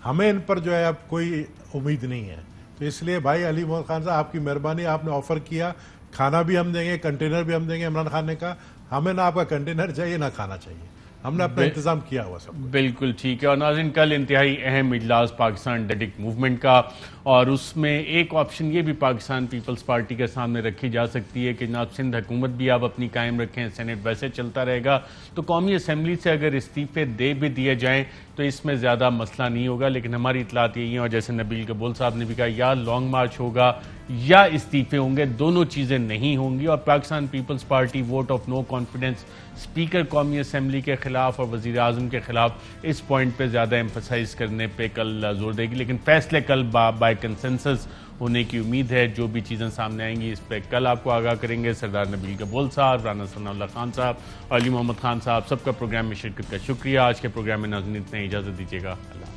ہمیں ان پر جو ہے اب کوئی امید نہیں ہے. تو اس لیے بھائی علی محمد خان صاحب, آپ کی مہربانی, آپ نے آفر کیا, کھانا بھی ہم دیں گے, کنٹینر بھی ہم دیں گے عمران خان نے کہا. ہمیں نہ آپ کا کنٹینر چاہیے نہ کھانا چاہیے, ہم نے اپنا انتظام کیا ہوا سب. بالکل ٹھیک ہے. اور ناظرین, کل انتہائی اہم اجلاس پاکستان ڈیموکریٹک موومنٹ کا, اور اس میں ایک آپشن یہ بھی پاکستان پیپلز پارٹی کے سامنے رکھی جا سکتی ہے کہ جناب سندھ حکومت بھی آپ اپنی قائم رکھیں, سینٹ ویسے چلتا رہے گا, تو قومی اسمبلی سے اگر استعفے دے بھی دیے جائیں تو اس میں زیادہ مسئلہ نہیں ہوگا. لیکن ہماری اطلاعات یہی ہیں, اور جیسے نبیل گبول صاحب نے بھی کہا, یا لانگ مارچ ہوگا یا استعفے ہوں گے, دونوں چیزیں نہیں ہوں گی. اور Pakistan People's Party vote of no confidence speaker قومی اسمبلی کے خلاف اور وزیر اعظم کے خلاف اس پوائنٹ پہ زیادہ ایمفسائز کرنے پہ کل زور دے گی. لیکن فیصلے کل بائی کنسنسس ہونے کی امید ہے. جو بھی چیزیں سامنے آئیں گی اس پہ کل آپ کو آگاہ کریں گے. سردار نبیل گبول صاحب, رانا ثناء اللہ خان صاحب اور علی محمد خان صاحب, سب کا پروگرام میں شرکت کا شکریہ. آج کے پروگرام میں ناظرین اتنے اجازت دیجیے گا. اللہ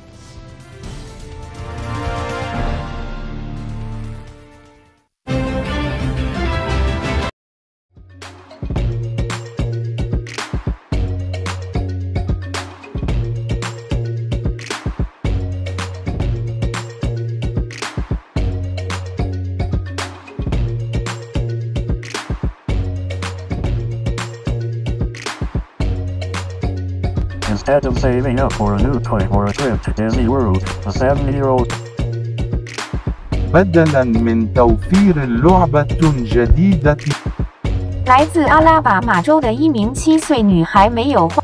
Instead of saving up for a new toy or a trip to Disney World, a 7-year-old بدلاً من توفير لعبة جديدة 来自阿拉巴马州的一名7岁女孩没有花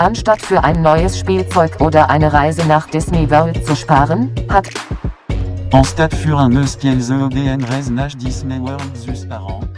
Anstatt für ein neues Spielzeug oder eine Reise nach Disney World zu sparen, hat En stade für un Neuskiel EODN Resnach Disney World Zus Parent.